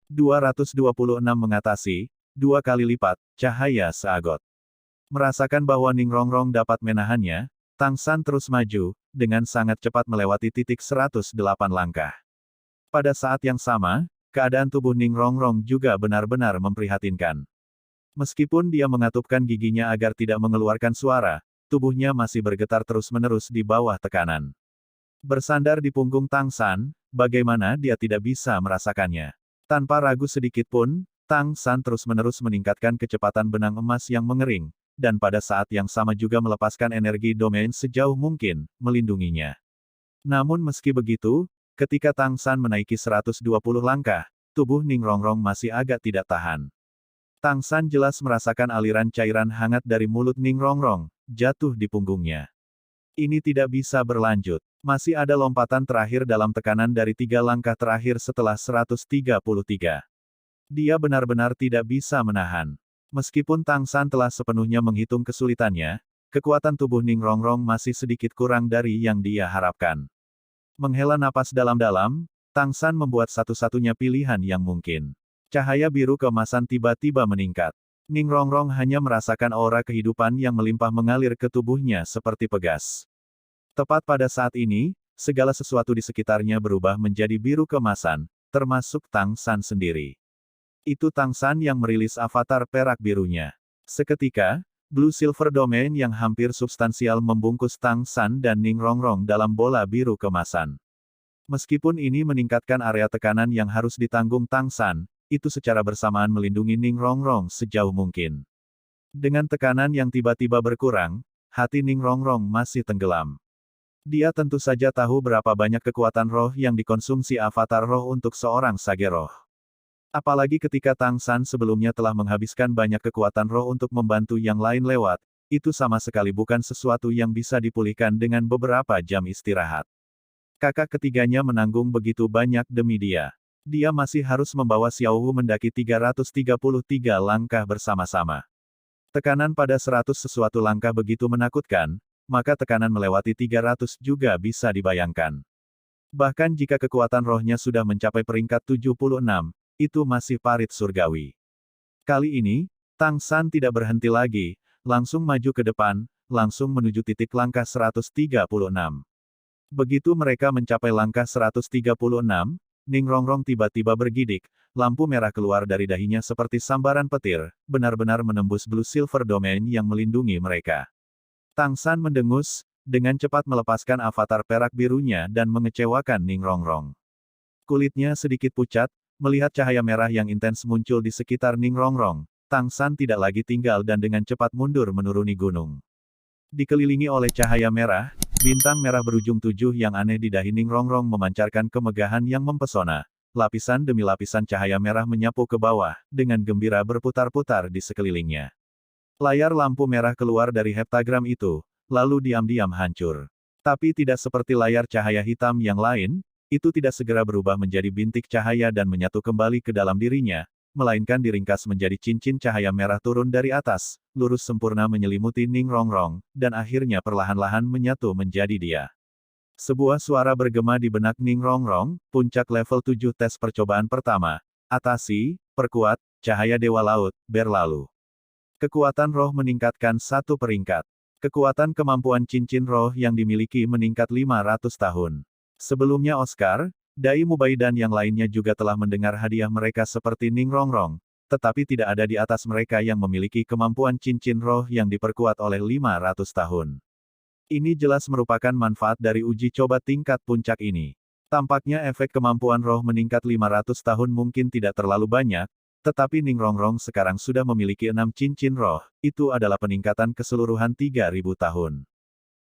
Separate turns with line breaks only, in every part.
226 mengatasi, 2 kali lipat, cahaya seagot. Merasakan bahwa Ning Rongrong dapat menahannya, Tang San terus maju, dengan sangat cepat melewati titik 108 langkah. Pada saat yang sama, keadaan tubuh Ning Rongrong juga benar-benar memprihatinkan. Meskipun dia mengatupkan giginya agar tidak mengeluarkan suara, tubuhnya masih bergetar terus-menerus di bawah tekanan. Bersandar di punggung Tang San, bagaimana dia tidak bisa merasakannya. Tanpa ragu sedikit pun, Tang San terus-menerus meningkatkan kecepatan benang emas yang mengering, dan pada saat yang sama juga melepaskan energi domain sejauh mungkin, melindunginya. Namun meski begitu, ketika Tang San menaiki 120 langkah, tubuh Ning Rongrong masih agak tidak tahan. Tang San jelas merasakan aliran cairan hangat dari mulut Ning Rongrong, jatuh di punggungnya. Ini tidak bisa berlanjut. Masih ada lompatan terakhir dalam tekanan dari 3 langkah terakhir setelah 133. Dia benar-benar tidak bisa menahan. Meskipun Tang San telah sepenuhnya menghitung kesulitannya, kekuatan tubuh Ning Rongrong masih sedikit kurang dari yang dia harapkan. Menghela napas dalam-dalam, Tang San membuat satu-satunya pilihan yang mungkin. Cahaya biru keemasan tiba-tiba meningkat. Ning Rongrong hanya merasakan aura kehidupan yang melimpah mengalir ke tubuhnya seperti pegas. Tepat pada saat ini, segala sesuatu di sekitarnya berubah menjadi biru keemasan, termasuk Tang San sendiri. Itu Tang San yang merilis avatar perak birunya. Seketika, Blue Silver Domain yang hampir substansial membungkus Tang San dan Ning Rongrong dalam bola biru kemasan. Meskipun ini meningkatkan area tekanan yang harus ditanggung Tang San, itu secara bersamaan melindungi Ning Rongrong sejauh mungkin. Dengan tekanan yang tiba-tiba berkurang, hati Ning Rongrong masih tenggelam. Dia tentu saja tahu berapa banyak kekuatan roh yang dikonsumsi avatar roh untuk seorang sage roh. Apalagi ketika Tang San sebelumnya telah menghabiskan banyak kekuatan roh untuk membantu yang lain lewat, itu sama sekali bukan sesuatu yang bisa dipulihkan dengan beberapa jam istirahat. Kakak ketiganya menanggung begitu banyak demi dia. Dia masih harus membawa Xiao Wu mendaki 333 langkah bersama-sama. Tekanan pada 100 sesuatu langkah begitu menakutkan, maka tekanan melewati 300 juga bisa dibayangkan. Bahkan jika kekuatan rohnya sudah mencapai peringkat 76, itu masih parit surgawi. Kali ini, Tang San tidak berhenti lagi, langsung maju ke depan, langsung menuju titik langkah 136. Begitu mereka mencapai langkah 136, Ning Rongrong tiba-tiba bergidik, lampu merah keluar dari dahinya seperti sambaran petir, benar-benar menembus Blue Silver Domain yang melindungi mereka. Tang San mendengus, dengan cepat melepaskan avatar perak birunya dan mengecewakan Ning Rongrong. Kulitnya sedikit pucat, melihat cahaya merah yang intens muncul di sekitar Ning Rongrong, Tang San tidak lagi tinggal dan dengan cepat mundur menuruni gunung. Dikelilingi oleh cahaya merah, bintang merah berujung 7 yang aneh di dahi Ning Rongrong memancarkan kemegahan yang mempesona. Lapisan demi lapisan cahaya merah menyapu ke bawah, dengan gembira berputar-putar di sekelilingnya. Layar lampu merah keluar dari heptagram itu, lalu diam-diam hancur. Tapi tidak seperti layar cahaya hitam yang lain, itu tidak segera berubah menjadi bintik cahaya dan menyatu kembali ke dalam dirinya, melainkan diringkas menjadi cincin cahaya merah turun dari atas, lurus sempurna menyelimuti Ning Rongrong, dan akhirnya perlahan-lahan menyatu menjadi dia. Sebuah suara bergema di benak Ning Rongrong, puncak level 7 tes percobaan pertama. Atasi, perkuat, cahaya dewa laut, berlalu. Kekuatan roh meningkatkan 1 peringkat. Kekuatan kemampuan cincin roh yang dimiliki meningkat 500 tahun. Sebelumnya Oscar, Dai Mubai dan yang lainnya juga telah mendengar hadiah mereka seperti Ning Rongrong, tetapi tidak ada di atas mereka yang memiliki kemampuan cincin roh yang diperkuat oleh 500 tahun. Ini jelas merupakan manfaat dari uji coba tingkat puncak ini. Tampaknya efek kemampuan roh meningkat 500 tahun mungkin tidak terlalu banyak, tetapi Ning Rongrong sekarang sudah memiliki 6 cincin roh, itu adalah peningkatan keseluruhan 3000 tahun.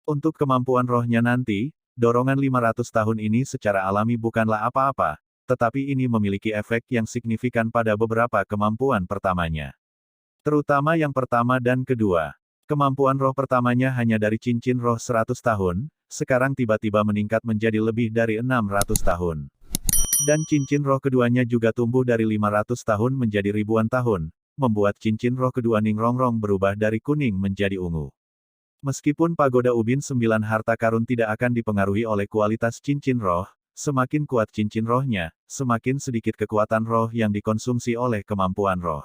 Untuk kemampuan rohnya nanti, dorongan 500 tahun ini secara alami bukanlah apa-apa, tetapi ini memiliki efek yang signifikan pada beberapa kemampuan pertamanya. Terutama yang pertama dan kedua. Kemampuan roh pertamanya hanya dari cincin roh 100 tahun, sekarang tiba-tiba meningkat menjadi lebih dari 600 tahun. Dan cincin roh keduanya juga tumbuh dari 500 tahun menjadi ribuan tahun, membuat cincin roh kedua Ning Rongrong berubah dari kuning menjadi ungu. Meskipun pagoda ubin 9 harta karun tidak akan dipengaruhi oleh kualitas cincin roh, semakin kuat cincin rohnya, semakin sedikit kekuatan roh yang dikonsumsi oleh kemampuan roh.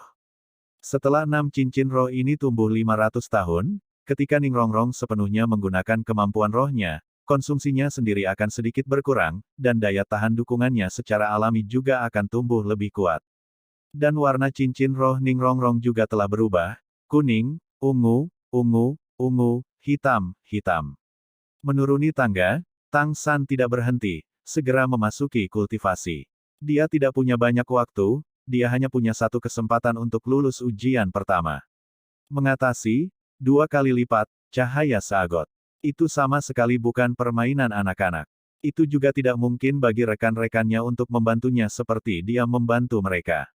Setelah 6 cincin roh ini tumbuh 500 tahun, ketika Ningrongrong sepenuhnya menggunakan kemampuan rohnya, konsumsinya sendiri akan sedikit berkurang, dan daya tahan dukungannya secara alami juga akan tumbuh lebih kuat. Dan warna cincin roh Ningrongrong juga telah berubah, kuning, ungu, ungu, ungu, hitam, hitam. Menuruni tangga, Tang San tidak berhenti, segera memasuki kultivasi. Dia tidak punya banyak waktu, dia hanya punya satu kesempatan untuk lulus ujian pertama. Mengatasi 2 kali lipat cahaya Sagot. Itu sama sekali bukan permainan anak-anak. Itu juga tidak mungkin bagi rekan-rekannya untuk membantunya seperti dia membantu mereka.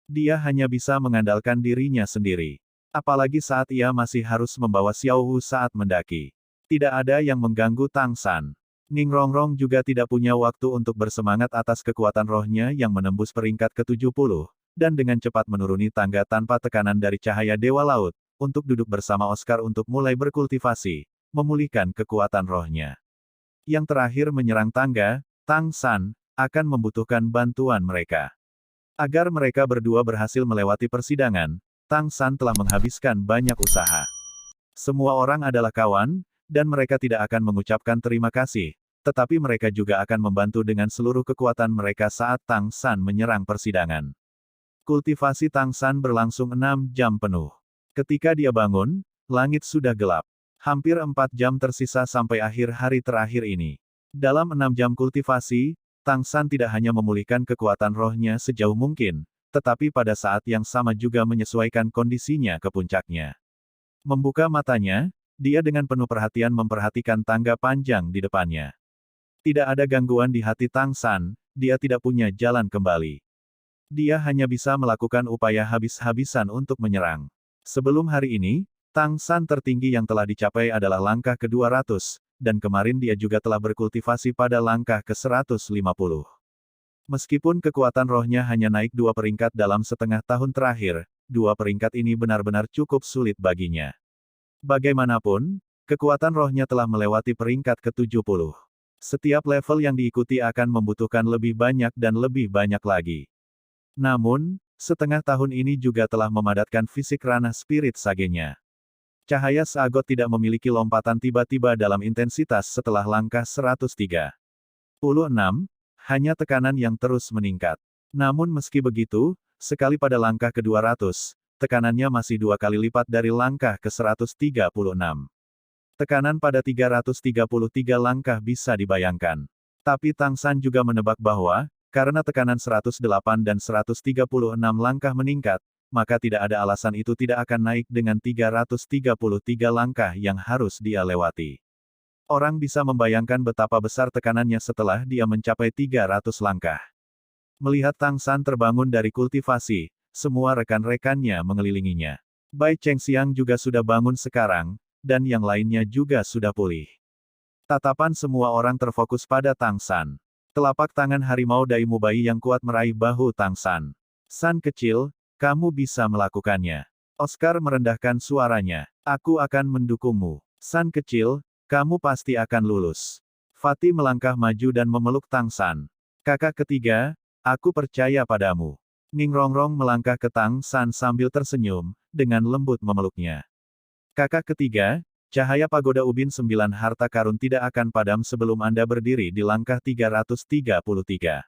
Dia hanya bisa mengandalkan dirinya sendiri. Apalagi saat ia masih harus membawa Xiao Wu saat mendaki. Tidak ada yang mengganggu Tang San. Ningrongrong juga tidak punya waktu untuk bersemangat atas kekuatan rohnya yang menembus peringkat ke-70, dan dengan cepat menuruni tangga tanpa tekanan dari cahaya Dewa Laut, untuk duduk bersama Oscar untuk mulai berkultivasi, memulihkan kekuatan rohnya. Yang terakhir menyerang tangga, Tang San, akan membutuhkan bantuan mereka. Agar mereka berdua berhasil melewati persidangan, Tang San telah menghabiskan banyak usaha. Semua orang adalah kawan, dan mereka tidak akan mengucapkan terima kasih, tetapi mereka juga akan membantu dengan seluruh kekuatan mereka saat Tang San menyerang persidangan. Kultivasi Tang San berlangsung 6 jam penuh. Ketika dia bangun, langit sudah gelap. Hampir 4 jam tersisa sampai akhir hari terakhir ini. Dalam 6 jam kultivasi, Tang San tidak hanya memulihkan kekuatan rohnya sejauh mungkin, tetapi pada saat yang sama juga menyesuaikan kondisinya ke puncaknya. Membuka matanya, dia dengan penuh perhatian memperhatikan tangga panjang di depannya. Tidak ada gangguan di hati Tang San, dia tidak punya jalan kembali. Dia hanya bisa melakukan upaya habis-habisan untuk menyerang. Sebelum hari ini, Tang San tertinggi yang telah dicapai adalah langkah ke-200, dan kemarin dia juga telah berkultivasi pada langkah ke-150. Meskipun kekuatan rohnya hanya naik 2 peringkat dalam setengah tahun terakhir, 2 peringkat ini benar-benar cukup sulit baginya. Bagaimanapun, kekuatan rohnya telah melewati peringkat ke-70. Setiap level yang diikuti akan membutuhkan lebih banyak dan lebih banyak lagi. Namun, setengah tahun ini juga telah memadatkan fisik ranah spirit sagenya. Cahaya Sagot tidak memiliki lompatan tiba-tiba dalam intensitas setelah langkah 136, hanya tekanan yang terus meningkat. Namun meski begitu, sekali pada langkah ke-200, tekanannya masih 2 kali lipat dari langkah ke-136. Tekanan pada 333 langkah bisa dibayangkan. Tapi Tang San juga menebak bahwa, karena tekanan 108 dan 136 langkah meningkat, maka tidak ada alasan itu tidak akan naik dengan 333 langkah yang harus dia lewati. Orang bisa membayangkan betapa besar tekanannya setelah dia mencapai 300 langkah. Melihat Tang San terbangun dari kultivasi, semua rekan-rekannya mengelilinginya. Bai Chengxiang juga sudah bangun sekarang, dan yang lainnya juga sudah pulih. Tatapan semua orang terfokus pada Tang San. Telapak tangan harimau Daimu Bai yang kuat meraih bahu Tang San. San kecil, kamu bisa melakukannya. Oscar merendahkan suaranya. Aku akan mendukungmu. San kecil, kamu pasti akan lulus. Fatih melangkah maju dan memeluk Tang San. Kakak ketiga, aku percaya padamu. Ningrongrong melangkah ke Tang San sambil tersenyum, dengan lembut memeluknya. Kakak ketiga, cahaya pagoda ubin 9 harta karun tidak akan padam sebelum Anda berdiri di langkah 333.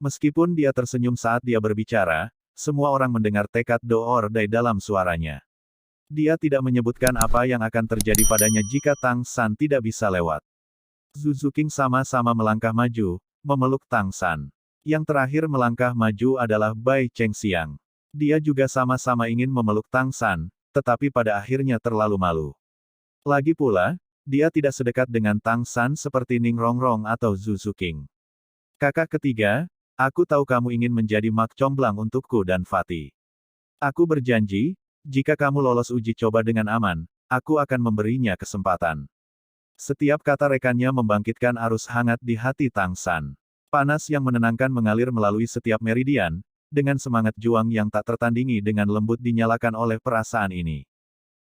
Meskipun dia tersenyum saat dia berbicara, semua orang mendengar tekad Do Ordai dalam suaranya. Dia tidak menyebutkan apa yang akan terjadi padanya jika Tang San tidak bisa lewat. Zhu King sama-sama melangkah maju, memeluk Tang San. Yang terakhir melangkah maju adalah Bai Chengxiang. Dia juga sama-sama ingin memeluk Tang San, tetapi pada akhirnya terlalu malu. Lagi pula, dia tidak sedekat dengan Tang San seperti Ningrongrong atau Zhu King. Kakak ketiga, aku tahu kamu ingin menjadi mak comblang untukku dan Fatih. Aku berjanji, jika kamu lolos uji coba dengan aman, aku akan memberinya kesempatan. Setiap kata rekannya membangkitkan arus hangat di hati Tang San. Panas yang menenangkan mengalir melalui setiap meridian, dengan semangat juang yang tak tertandingi dengan lembut dinyalakan oleh perasaan ini.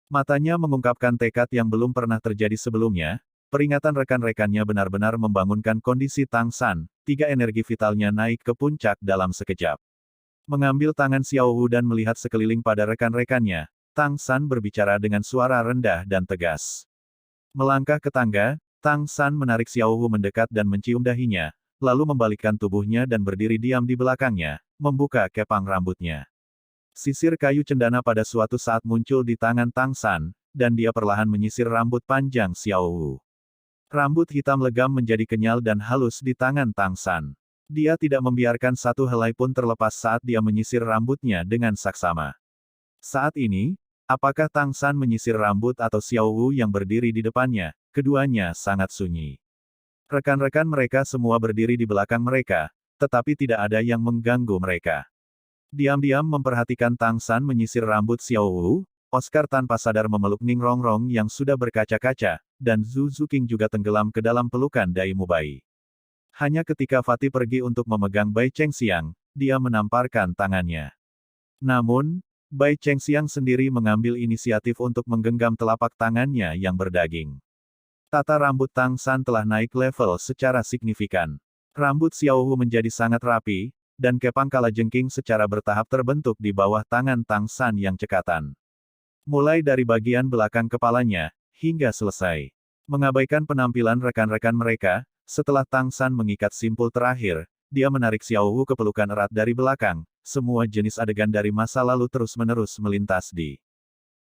Matanya mengungkapkan tekad yang belum pernah terjadi sebelumnya, peringatan rekan-rekannya benar-benar membangunkan kondisi Tang San, 3 energi vitalnya naik ke puncak dalam sekejap. Mengambil tangan Xiao Wu dan melihat sekeliling pada rekan-rekannya, Tang San berbicara dengan suara rendah dan tegas. Melangkah ke tangga, Tang San menarik Xiao Wu mendekat dan mencium dahinya, lalu membalikkan tubuhnya dan berdiri diam di belakangnya, membuka kepang rambutnya. Sisir kayu cendana pada suatu saat muncul di tangan Tang San, dan dia perlahan menyisir rambut panjang Xiao Wu. Rambut hitam legam menjadi kenyal dan halus di tangan Tang San. Dia tidak membiarkan satu helai pun terlepas saat dia menyisir rambutnya dengan saksama. Saat ini, apakah Tang San menyisir rambut atau Xiao Wu yang berdiri di depannya, keduanya sangat sunyi. Rekan-rekan mereka semua berdiri di belakang mereka, tetapi tidak ada yang mengganggu mereka. Diam-diam memperhatikan Tang San menyisir rambut Xiao Wu, Oscar tanpa sadar memeluk Ning Rongrong yang sudah berkaca-kaca, dan Zhu Zuqing juga tenggelam ke dalam pelukan Dai Mubai. Hanya ketika Fatih pergi untuk memegang Bai Chengxiang, dia menamparkan tangannya. Namun, Bai Chengxiang sendiri mengambil inisiatif untuk menggenggam telapak tangannya yang berdaging. Tata rambut Tang San telah naik level secara signifikan. Rambut Xiao Wu menjadi sangat rapi, dan kepang kalajengking secara bertahap terbentuk di bawah tangan Tang San yang cekatan. Mulai dari bagian belakang kepalanya, hingga selesai. Mengabaikan penampilan rekan-rekan mereka, setelah Tang San mengikat simpul terakhir, dia menarik Xiao Wu ke pelukan erat dari belakang, semua jenis adegan dari masa lalu terus-menerus melintas di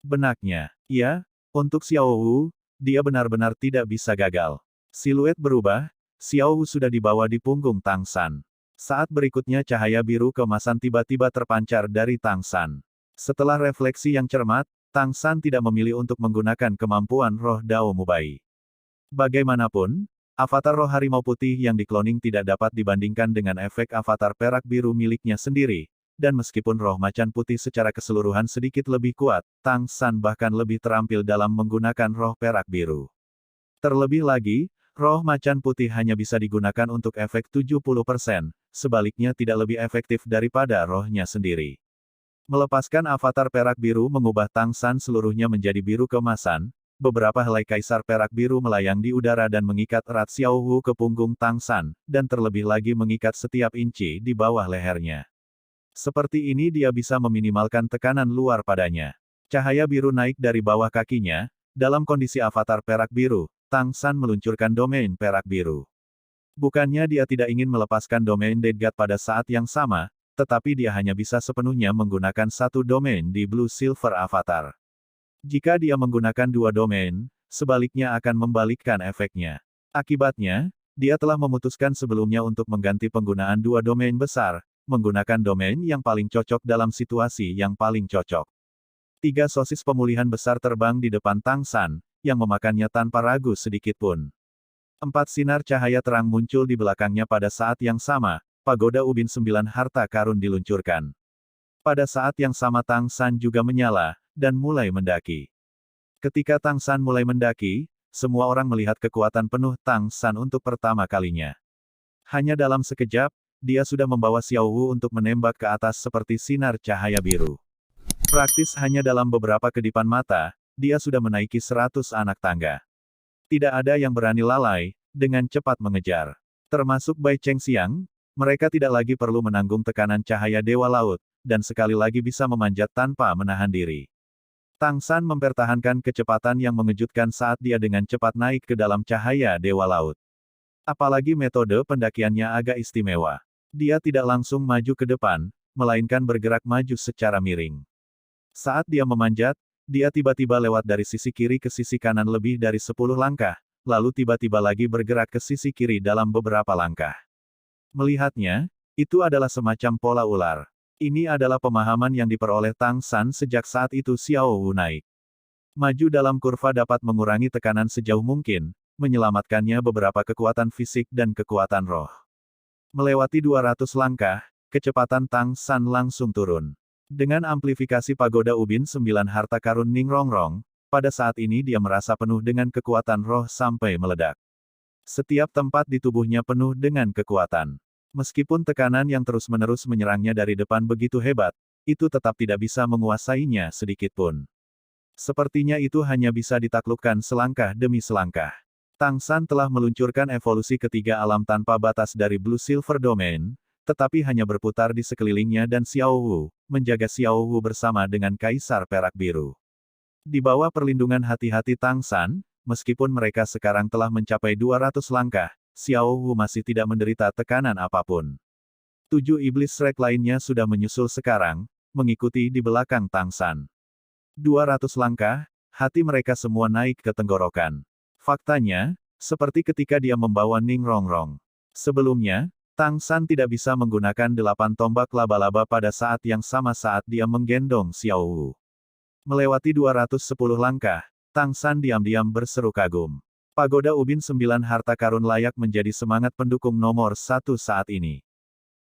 benaknya. Ya, untuk Xiao Wu, dia benar-benar tidak bisa gagal. Siluet berubah, Xiao Wu sudah dibawa di punggung Tang San. Saat berikutnya cahaya biru keemasan tiba-tiba terpancar dari Tang San. Setelah refleksi yang cermat, Tang San tidak memilih untuk menggunakan kemampuan roh Dao Mubai. Bagaimanapun, avatar roh harimau putih yang dikloning tidak dapat dibandingkan dengan efek avatar perak biru miliknya sendiri, dan meskipun roh macan putih secara keseluruhan sedikit lebih kuat, Tang San bahkan lebih terampil dalam menggunakan roh perak biru. Terlebih lagi, roh macan putih hanya bisa digunakan untuk efek 70%, sebaliknya tidak lebih efektif daripada rohnya sendiri. Melepaskan avatar perak biru mengubah Tang San seluruhnya menjadi biru keemasan, beberapa helai kaisar perak biru melayang di udara dan mengikat erat Xiao Wu ke punggung Tang San, dan terlebih lagi mengikat setiap inci di bawah lehernya. Seperti ini dia bisa meminimalkan tekanan luar padanya. Cahaya biru naik dari bawah kakinya, dalam kondisi avatar perak biru, Tang San meluncurkan domain perak biru. Bukannya dia tidak ingin melepaskan domain Dead God pada saat yang sama, tetapi dia hanya bisa sepenuhnya menggunakan satu domain di Blue Silver Avatar. Jika dia menggunakan dua domain, sebaliknya akan membalikkan efeknya. Akibatnya, dia telah memutuskan sebelumnya untuk mengganti penggunaan dua domain besar, menggunakan domain yang paling cocok dalam situasi yang paling cocok. 3 sosis pemulihan besar terbang di depan Tang San, yang memakannya tanpa ragu sedikitpun. 4 sinar cahaya terang muncul di belakangnya pada saat yang sama. Pagoda ubin 9 harta karun diluncurkan. Pada saat yang sama Tang San juga menyala, dan mulai mendaki. Ketika Tang San mulai mendaki, semua orang melihat kekuatan penuh Tang San untuk pertama kalinya. Hanya dalam sekejap, dia sudah membawa Xiao Wu untuk menembak ke atas seperti sinar cahaya biru. Praktis hanya dalam beberapa kedipan mata, dia sudah menaiki 100 anak tangga. Tidak ada yang berani lalai, dengan cepat mengejar. Termasuk Bai Chengxiang. Mereka tidak lagi perlu menanggung tekanan cahaya Dewa Laut, dan sekali lagi bisa memanjat tanpa menahan diri. Tang San mempertahankan kecepatan yang mengejutkan saat dia dengan cepat naik ke dalam cahaya Dewa Laut. Apalagi metode pendakiannya agak istimewa. Dia tidak langsung maju ke depan, melainkan bergerak maju secara miring. Saat dia memanjat, dia tiba-tiba lewat dari sisi kiri ke sisi kanan lebih dari 10 langkah, lalu tiba-tiba lagi bergerak ke sisi kiri dalam beberapa langkah. Melihatnya, itu adalah semacam pola ular. Ini adalah pemahaman yang diperoleh Tang San sejak saat itu Xiao Wu naik. Maju dalam kurva dapat mengurangi tekanan sejauh mungkin, menyelamatkannya beberapa kekuatan fisik dan kekuatan roh. Melewati 200 langkah, kecepatan Tang San langsung turun. Dengan amplifikasi pagoda ubin 9 harta karun Ning Rongrong, pada saat ini dia merasa penuh dengan kekuatan roh sampai meledak. Setiap tempat di tubuhnya penuh dengan kekuatan. Meskipun tekanan yang terus-menerus menyerangnya dari depan begitu hebat, itu tetap tidak bisa menguasainya sedikitpun. Sepertinya itu hanya bisa ditaklukkan selangkah demi selangkah. Tang San telah meluncurkan evolusi ketiga alam tanpa batas dari Blue Silver Domain, tetapi hanya berputar di sekelilingnya dan Xiao Wu, menjaga Xiao Wu bersama dengan Kaisar Perak Biru. Di bawah perlindungan hati-hati Tang San, meskipun mereka sekarang telah mencapai 200 langkah, Xiao Wu masih tidak menderita tekanan apapun. 7 iblis Shrek lainnya sudah menyusul sekarang, mengikuti di belakang Tang San. 200 langkah, hati mereka semua naik ke tenggorokan. Faktanya, seperti ketika dia membawa Ning Rongrong. Sebelumnya, Tang San tidak bisa menggunakan 8 tombak laba-laba pada saat yang sama saat dia menggendong Xiao Wu. Melewati 210 langkah, Tang San diam-diam berseru kagum. Pagoda Ubin 9 harta karun layak menjadi semangat pendukung nomor 1 saat ini.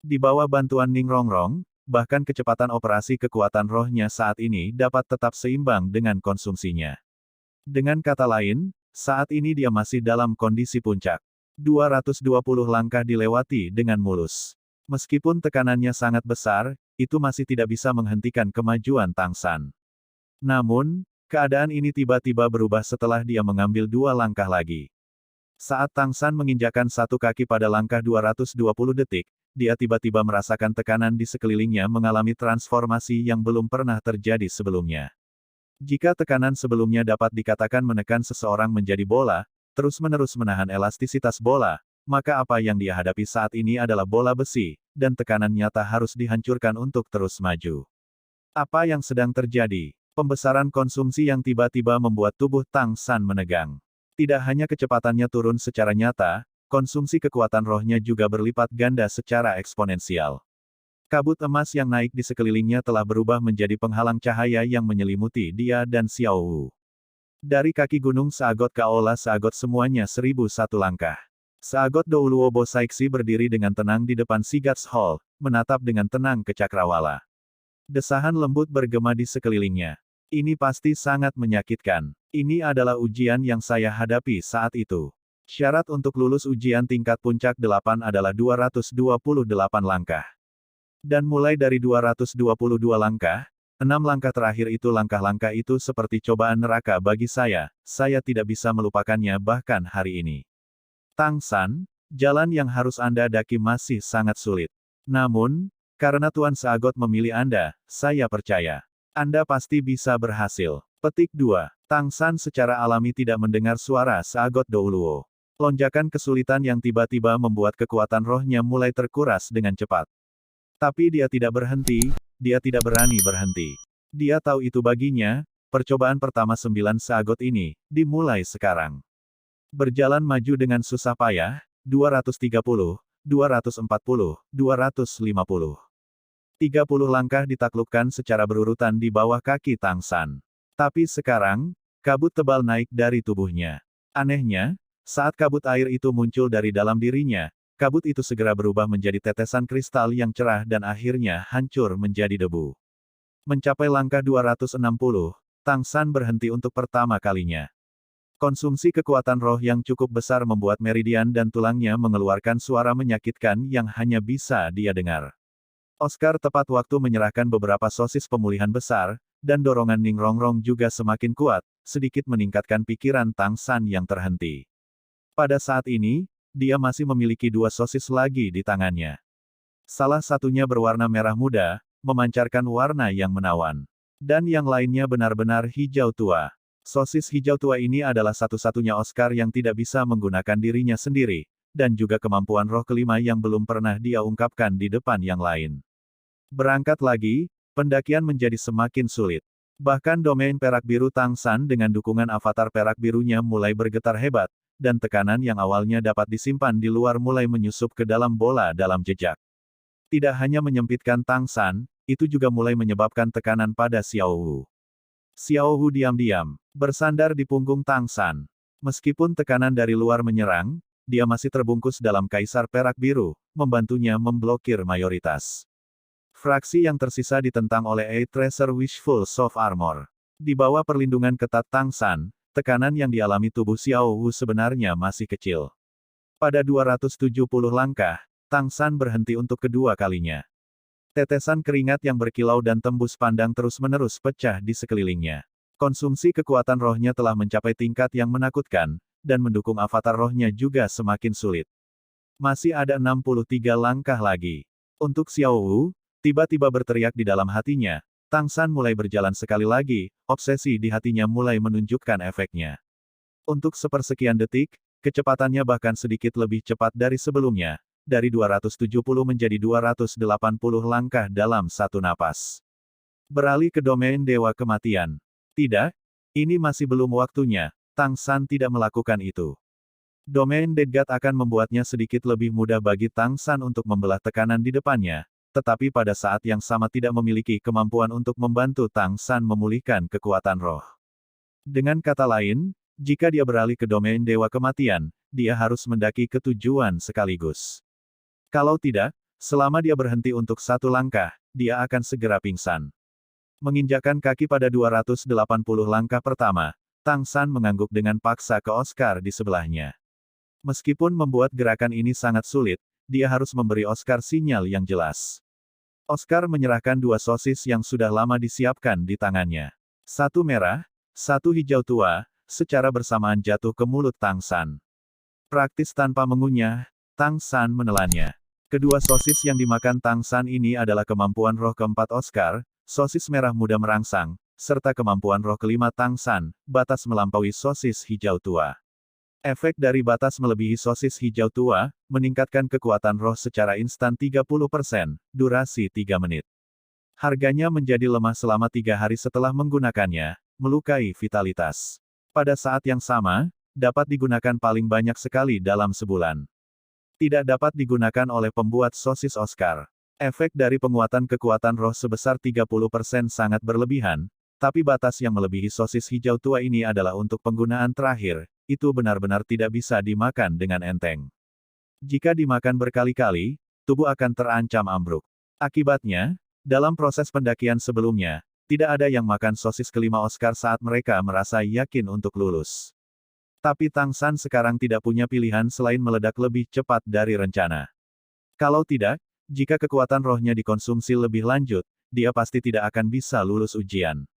Di bawah bantuan Ning Rongrong, bahkan kecepatan operasi kekuatan rohnya saat ini dapat tetap seimbang dengan konsumsinya. Dengan kata lain, saat ini dia masih dalam kondisi puncak. 220 langkah dilewati dengan mulus. Meskipun tekanannya sangat besar, itu masih tidak bisa menghentikan kemajuan Tang San. Namun, keadaan ini tiba-tiba berubah setelah dia mengambil 2 langkah lagi. Saat Tang San menginjakan 1 kaki pada langkah 220 detik, dia tiba-tiba merasakan tekanan di sekelilingnya mengalami transformasi yang belum pernah terjadi sebelumnya. Jika tekanan sebelumnya dapat dikatakan menekan seseorang menjadi bola, terus-menerus menahan elastisitas bola, maka apa yang dia hadapi saat ini adalah bola besi, dan tekanan nyata harus dihancurkan untuk terus maju. Apa yang sedang terjadi? Pembesaran konsumsi yang tiba-tiba membuat tubuh Tang San menegang. Tidak hanya kecepatannya turun secara nyata, konsumsi kekuatan rohnya juga berlipat ganda secara eksponensial. Kabut emas yang naik di sekelilingnya telah berubah menjadi penghalang cahaya yang menyelimuti dia dan Xiao Wu. Dari kaki gunung Seagot ke aula Seagot semuanya 1001 langkah. Seagot Douluo Bo Saiksi berdiri dengan tenang di depan Sigats Hall, menatap dengan tenang ke Cakrawala. Desahan lembut bergema di sekelilingnya. Ini pasti sangat menyakitkan. Ini adalah ujian yang saya hadapi saat itu. Syarat untuk lulus ujian tingkat puncak 8 adalah 228 langkah. Dan mulai dari 222 langkah, 6 langkah terakhir itu langkah-langkah itu seperti cobaan neraka bagi saya tidak bisa melupakannya bahkan hari ini. Tang San, jalan yang harus Anda daki masih sangat sulit. Namun, karena Tuan Seagot memilih Anda, saya percaya. Anda pasti bisa berhasil. Petik 2. Tang San secara alami tidak mendengar suara Seagot Douluo. Lonjakan kesulitan yang tiba-tiba membuat kekuatan rohnya mulai terkuras dengan cepat. Tapi dia tidak berhenti, dia tidak berani berhenti. Dia tahu itu baginya, percobaan pertama 9 Seagot ini, dimulai sekarang. Berjalan maju dengan susah payah, 230, 240, 250. 30 langkah ditaklukkan secara berurutan di bawah kaki Tang San. Tapi sekarang, kabut tebal naik dari tubuhnya. Anehnya, saat kabut air itu muncul dari dalam dirinya, kabut itu segera berubah menjadi tetesan kristal yang cerah dan akhirnya hancur menjadi debu. Mencapai langkah 260, Tang San berhenti untuk pertama kalinya. Konsumsi kekuatan roh yang cukup besar membuat meridian dan tulangnya mengeluarkan suara menyakitkan yang hanya bisa dia dengar. Oscar tepat waktu menyerahkan beberapa sosis pemulihan besar, dan dorongan Ning Rongrong juga semakin kuat, sedikit meningkatkan pikiran Tang San yang terhenti. Pada saat ini, dia masih memiliki 2 sosis lagi di tangannya. Salah satunya berwarna merah muda, memancarkan warna yang menawan. Dan yang lainnya benar-benar hijau tua. Sosis hijau tua ini adalah satu-satunya Oscar yang tidak bisa menggunakan dirinya sendiri, dan juga kemampuan roh kelima yang belum pernah dia ungkapkan di depan yang lain. Berangkat lagi, pendakian menjadi semakin sulit. Bahkan domain perak biru Tang San dengan dukungan avatar perak birunya mulai bergetar hebat, dan tekanan yang awalnya dapat disimpan di luar mulai menyusup ke dalam bola dalam jejak. Tidak hanya menyempitkan Tang San, itu juga mulai menyebabkan tekanan pada Xiao Wu. Xiao Wu diam-diam bersandar di punggung Tang San. Meskipun tekanan dari luar menyerang, dia masih terbungkus dalam Kaisar Perak Biru, membantunya memblokir mayoritas. Fraksi yang tersisa ditentang oleh Eight Tracer Wishful Soft Armor. Di bawah perlindungan ketat Tang San, tekanan yang dialami tubuh Xiao Wu sebenarnya masih kecil. Pada 270 langkah, Tang San berhenti untuk kedua kalinya. Tetesan keringat yang berkilau dan tembus pandang terus-menerus pecah di sekelilingnya. Konsumsi kekuatan rohnya telah mencapai tingkat yang menakutkan, dan mendukung avatar rohnya juga semakin sulit. Masih ada 63 langkah lagi. Untuk Xiao Wu, tiba-tiba berteriak di dalam hatinya, Tang San mulai berjalan sekali lagi, obsesi di hatinya mulai menunjukkan efeknya. Untuk sepersekian detik, kecepatannya bahkan sedikit lebih cepat dari sebelumnya, dari 270 menjadi 280 langkah dalam satu napas. Beralih ke domain Dewa Kematian. Tidak, ini masih belum waktunya, Tang San tidak melakukan itu. Domain Dead God akan membuatnya sedikit lebih mudah bagi Tang San untuk membelah tekanan di depannya, tetapi pada saat yang sama tidak memiliki kemampuan untuk membantu Tang San memulihkan kekuatan roh. Dengan kata lain, jika dia beralih ke domain Dewa Kematian, dia harus mendaki ke tujuan sekaligus. Kalau tidak, selama dia berhenti untuk satu langkah, dia akan segera pingsan. Menginjakkan kaki pada 280 langkah pertama, Tang San mengangguk dengan paksa ke Oscar di sebelahnya. Meskipun membuat gerakan ini sangat sulit, dia harus memberi Oscar sinyal yang jelas. Oscar menyerahkan dua sosis yang sudah lama disiapkan di tangannya. Satu merah, satu hijau tua, secara bersamaan jatuh ke mulut Tang San. Praktis tanpa mengunyah, Tang San menelannya. Kedua sosis yang dimakan Tang San ini adalah kemampuan roh keempat Oscar, sosis merah muda merangsang, serta kemampuan roh kelima Tang San, batas melampaui sosis hijau tua. Efek dari batas melebihi sosis hijau tua, meningkatkan kekuatan roh secara instan 30%, durasi 3 menit. Harganya menjadi lemah selama 3 hari setelah menggunakannya, melukai vitalitas. Pada saat yang sama, dapat digunakan paling banyak sekali dalam sebulan. Tidak dapat digunakan oleh pembuat sosis Oscar. Efek dari penguatan kekuatan roh sebesar 30% sangat berlebihan, tapi batas yang melebihi sosis hijau tua ini adalah untuk penggunaan terakhir, itu benar-benar tidak bisa dimakan dengan enteng. Jika dimakan berkali-kali, tubuh akan terancam ambruk. Akibatnya, dalam proses pendakian sebelumnya, tidak ada yang makan sosis kelima Oscar saat mereka merasa yakin untuk lulus. Tapi Tang San sekarang tidak punya pilihan selain meledak lebih cepat dari rencana. Kalau tidak, jika kekuatan rohnya dikonsumsi lebih lanjut, dia pasti tidak akan bisa lulus ujian.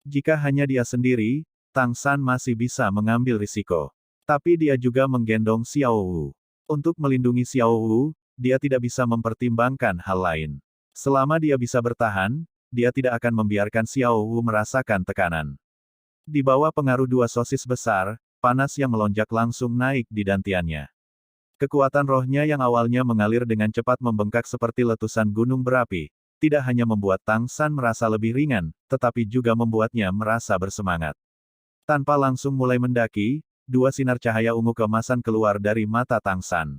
Jika hanya dia sendiri, Tang San masih bisa mengambil risiko. Tapi dia juga menggendong Xiao Wu. Untuk melindungi Xiao Wu, dia tidak bisa mempertimbangkan hal lain. Selama dia bisa bertahan, dia tidak akan membiarkan Xiao Wu merasakan tekanan. Di bawah pengaruh dua sosis besar, panas yang melonjak langsung naik di dantiannya. Kekuatan rohnya yang awalnya mengalir dengan cepat membengkak seperti letusan gunung berapi, tidak hanya membuat Tang San merasa lebih ringan, tetapi juga membuatnya merasa bersemangat. Tanpa langsung mulai mendaki, dua sinar cahaya ungu keemasan keluar dari mata Tang San.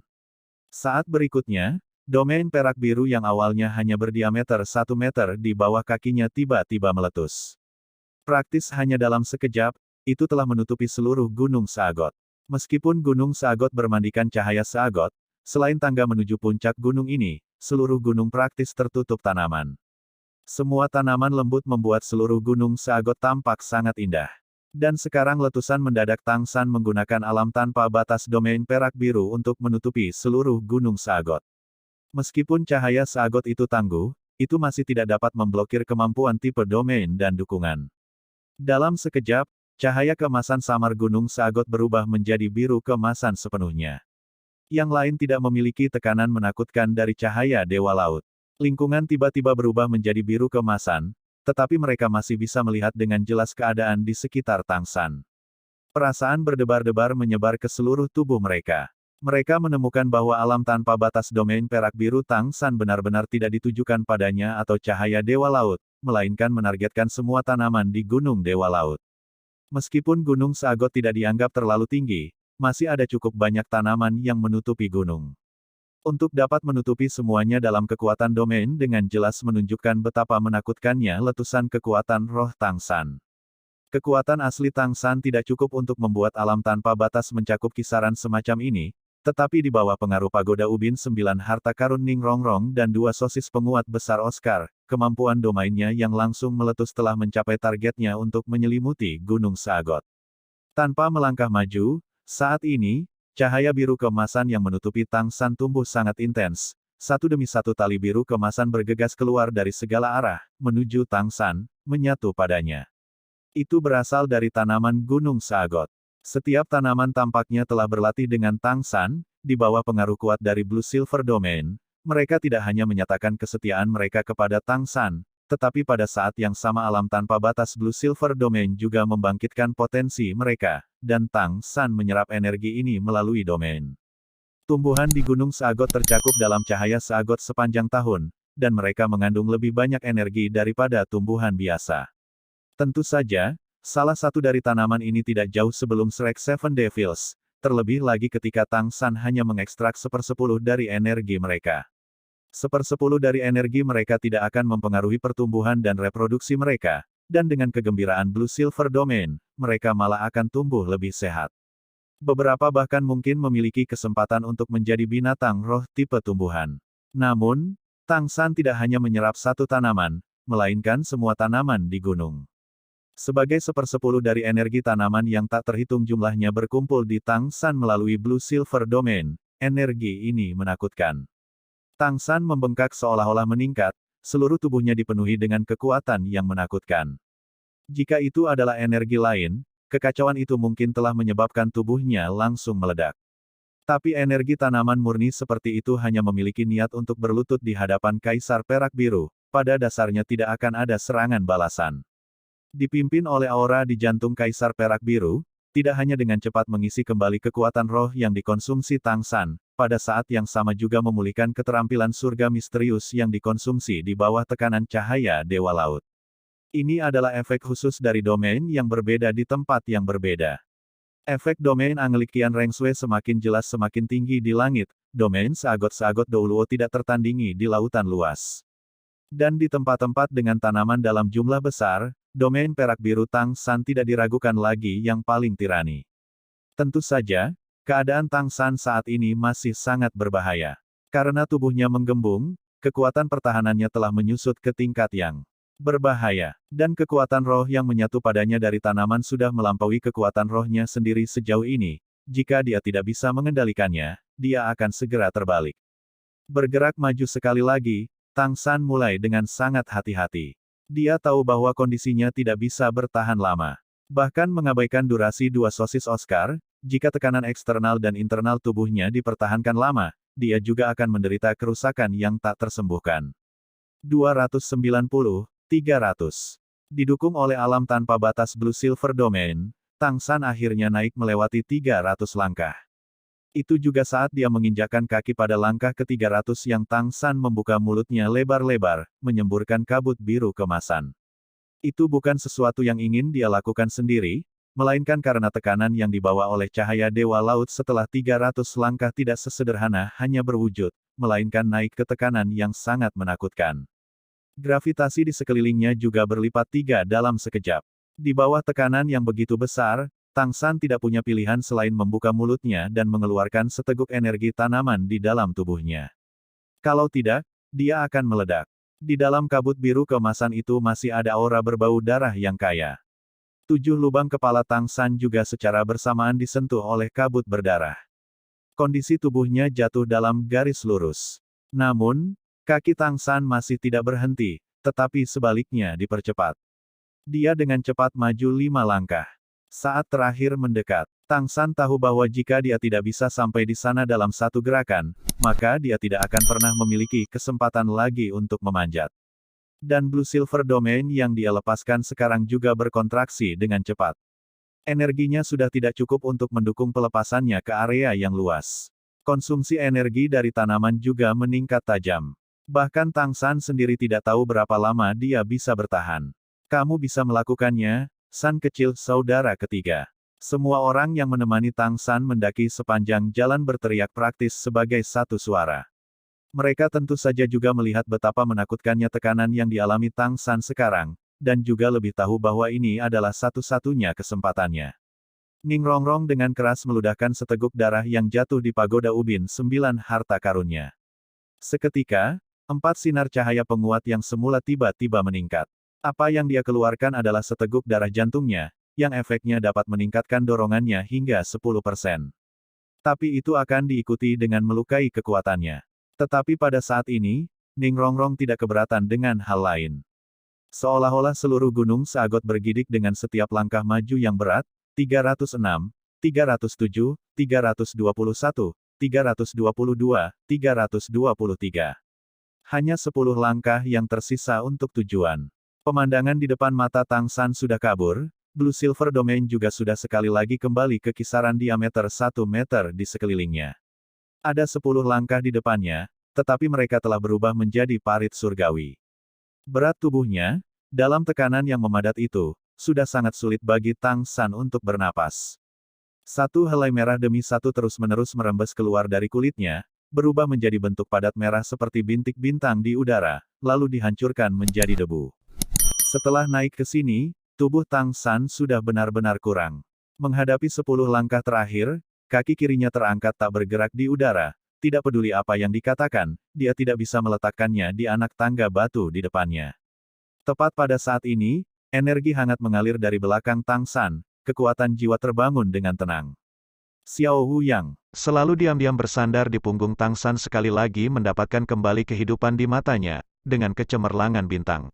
Saat berikutnya, domain perak biru yang awalnya hanya berdiameter 1 meter di bawah kakinya tiba-tiba meletus. Praktis hanya dalam sekejap, itu telah menutupi seluruh gunung Saagot. Meskipun gunung Saagot bermandikan cahaya Saagot, selain tangga menuju puncak gunung ini, seluruh gunung praktis tertutup tanaman. Semua tanaman lembut membuat seluruh gunung Saagot tampak sangat indah. Dan sekarang letusan mendadak Tang San menggunakan alam tanpa batas domain perak biru untuk menutupi seluruh gunung Saagot. Meskipun cahaya Saagot itu tangguh, itu masih tidak dapat memblokir kemampuan tipe domain dan dukungan. Dalam sekejap, cahaya keemasan samar gunung Saagot berubah menjadi biru keemasan sepenuhnya. Yang lain tidak memiliki tekanan menakutkan dari cahaya Dewa Laut. Lingkungan tiba-tiba berubah menjadi biru keemasan, tetapi mereka masih bisa melihat dengan jelas keadaan di sekitar Tang San. Perasaan berdebar-debar menyebar ke seluruh tubuh mereka. Mereka menemukan bahwa alam tanpa batas domain perak biru Tang San benar-benar tidak ditujukan padanya atau cahaya Dewa Laut, melainkan menargetkan semua tanaman di Gunung Dewa Laut. Meskipun Gunung Saagot tidak dianggap terlalu tinggi, masih ada cukup banyak tanaman yang menutupi gunung. Untuk dapat menutupi semuanya dalam kekuatan domain dengan jelas menunjukkan betapa menakutkannya letusan kekuatan roh Tang San. Kekuatan asli Tang San tidak cukup untuk membuat alam tanpa batas mencakup kisaran semacam ini, tetapi di bawah pengaruh pagoda ubin 9 harta karun Ning Rongrong dan 2 sosis penguat besar Oscar, kemampuan domainnya yang langsung meletus telah mencapai targetnya untuk menyelimuti Gunung Saagot. Tanpa melangkah maju, saat ini, cahaya biru keemasan yang menutupi Tang San tumbuh sangat intens. Satu demi satu tali biru keemasan bergegas keluar dari segala arah, menuju Tang San, menyatu padanya. Itu berasal dari tanaman Gunung Saagot. Setiap tanaman tampaknya telah berlatih dengan Tang San, di bawah pengaruh kuat dari Blue Silver Domain. Mereka tidak hanya menyatakan kesetiaan mereka kepada Tang San, tetapi pada saat yang sama alam tanpa batas Blue Silver Domain juga membangkitkan potensi mereka, dan Tang San menyerap energi ini melalui domain. Tumbuhan di Gunung Seagot tercakup dalam cahaya Seagot sepanjang tahun, dan mereka mengandung lebih banyak energi daripada tumbuhan biasa. Tentu saja, salah satu dari tanaman ini tidak jauh sebelum Shrek Seven Devils, terlebih lagi ketika Tang San hanya mengekstrak 1/10 dari energi mereka. 1/10 dari energi mereka tidak akan mempengaruhi pertumbuhan dan reproduksi mereka, dan dengan kegembiraan Blue Silver Domain, mereka malah akan tumbuh lebih sehat. Beberapa bahkan mungkin memiliki kesempatan untuk menjadi binatang roh tipe tumbuhan. Namun, Tang San tidak hanya menyerap satu tanaman, melainkan semua tanaman di gunung. Sebagai 1/10 dari energi tanaman yang tak terhitung jumlahnya berkumpul di Tang San melalui Blue Silver Domain, energi ini menakutkan. Tang San membengkak seolah-olah meningkat, seluruh tubuhnya dipenuhi dengan kekuatan yang menakutkan. Jika itu adalah energi lain, kekacauan itu mungkin telah menyebabkan tubuhnya langsung meledak. Tapi energi tanaman murni seperti itu hanya memiliki niat untuk berlutut di hadapan Kaisar Perak Biru, pada dasarnya tidak akan ada serangan balasan. Dipimpin oleh aura di jantung Kaisar Perak Biru, tidak hanya dengan cepat mengisi kembali kekuatan roh yang dikonsumsi Tang San, pada saat yang sama juga memulihkan keterampilan surga misterius yang dikonsumsi di bawah tekanan cahaya Dewa Laut. Ini adalah efek khusus dari domain yang berbeda di tempat yang berbeda. Efek domain Anglikian Rengsui semakin jelas semakin tinggi di langit, domain Seagot-Seagot Douluo tidak tertandingi di lautan luas. Dan di tempat-tempat dengan tanaman dalam jumlah besar, domain Perak Biru Tang San tidak diragukan lagi yang paling tirani. Tentu saja, keadaan Tang San saat ini masih sangat berbahaya. Karena tubuhnya menggembung, kekuatan pertahanannya telah menyusut ke tingkat yang berbahaya, dan kekuatan roh yang menyatu padanya dari tanaman sudah melampaui kekuatan rohnya sendiri sejauh ini. Jika dia tidak bisa mengendalikannya, dia akan segera terbalik. Bergerak maju sekali lagi, Tang San mulai dengan sangat hati-hati. Dia tahu bahwa kondisinya tidak bisa bertahan lama. Bahkan mengabaikan durasi 2 sosis Oscar, jika tekanan eksternal dan internal tubuhnya dipertahankan lama, dia juga akan menderita kerusakan yang tak tersembuhkan. 290, 300. Didukung oleh alam tanpa batas Blue Silver Domain, Tang San akhirnya naik melewati 300 langkah. Itu juga saat dia menginjakkan kaki pada langkah ke-300 yang Tang San membuka mulutnya lebar-lebar, menyemburkan kabut biru kemasan. Itu bukan sesuatu yang ingin dia lakukan sendiri, melainkan karena tekanan yang dibawa oleh cahaya Dewa Laut setelah 300 langkah tidak sesederhana hanya berwujud, melainkan naik ke tekanan yang sangat menakutkan. Gravitasi di sekelilingnya juga berlipat 3 dalam sekejap. Di bawah tekanan yang begitu besar, Tang San tidak punya pilihan selain membuka mulutnya dan mengeluarkan seteguk energi tanaman di dalam tubuhnya. Kalau tidak, dia akan meledak. Di dalam kabut biru kemasan itu masih ada aura berbau darah yang kaya. 7 lubang kepala Tang San juga secara bersamaan disentuh oleh kabut berdarah. Kondisi tubuhnya jatuh dalam garis lurus. Namun, kaki Tang San masih tidak berhenti, tetapi sebaliknya dipercepat. Dia dengan cepat maju 5 langkah. Saat terakhir mendekat, Tang San tahu bahwa jika dia tidak bisa sampai di sana dalam satu gerakan, maka dia tidak akan pernah memiliki kesempatan lagi untuk memanjat. Dan Blue Silver Domain yang dia lepaskan sekarang juga berkontraksi dengan cepat. Energinya sudah tidak cukup untuk mendukung pelepasannya ke area yang luas. Konsumsi energi dari tanaman juga meningkat tajam. Bahkan Tang San sendiri tidak tahu berapa lama dia bisa bertahan. Kamu bisa melakukannya, San kecil saudara ketiga. Semua orang yang menemani Tang San mendaki sepanjang jalan berteriak praktis sebagai satu suara. Mereka tentu saja juga melihat betapa menakutkannya tekanan yang dialami Tang San sekarang, dan juga lebih tahu bahwa ini adalah satu-satunya kesempatannya. Ning Rongrong dengan keras meludahkan seteguk darah yang jatuh di pagoda ubin 9 harta karunnya. Seketika, 4 sinar cahaya penguat yang semula tiba-tiba meningkat. Apa yang dia keluarkan adalah seteguk darah jantungnya, yang efeknya dapat meningkatkan dorongannya hingga 10%. Tapi itu akan diikuti dengan melukai kekuatannya. Tetapi pada saat ini, Ning Rongrong tidak keberatan dengan hal lain. Seolah-olah seluruh gunung Seagot bergidik dengan setiap langkah maju yang berat, 306, 307, 321, 322, 323. Hanya 10 langkah yang tersisa untuk tujuan. Pemandangan di depan mata Tang San sudah kabur, Blue Silver Domain juga sudah sekali lagi kembali ke kisaran diameter 1 meter di sekelilingnya. Ada 10 langkah di depannya, tetapi mereka telah berubah menjadi parit surgawi. Berat tubuhnya, dalam tekanan yang memadat itu, sudah sangat sulit bagi Tang San untuk bernapas. Satu helai merah demi satu terus-menerus merembes keluar dari kulitnya, berubah menjadi bentuk padat merah seperti bintik bintang di udara, lalu dihancurkan menjadi debu. Setelah naik ke sini, tubuh Tang San sudah benar-benar kurang. Menghadapi 10 langkah terakhir, kaki kirinya terangkat tak bergerak di udara, tidak peduli apa yang dikatakan, dia tidak bisa meletakkannya di anak tangga batu di depannya. Tepat pada saat ini, energi hangat mengalir dari belakang Tang San, kekuatan jiwa terbangun dengan tenang. Xiao Wu Yang selalu diam-diam bersandar di punggung Tang San sekali lagi mendapatkan kembali kehidupan di matanya, dengan kecemerlangan bintang.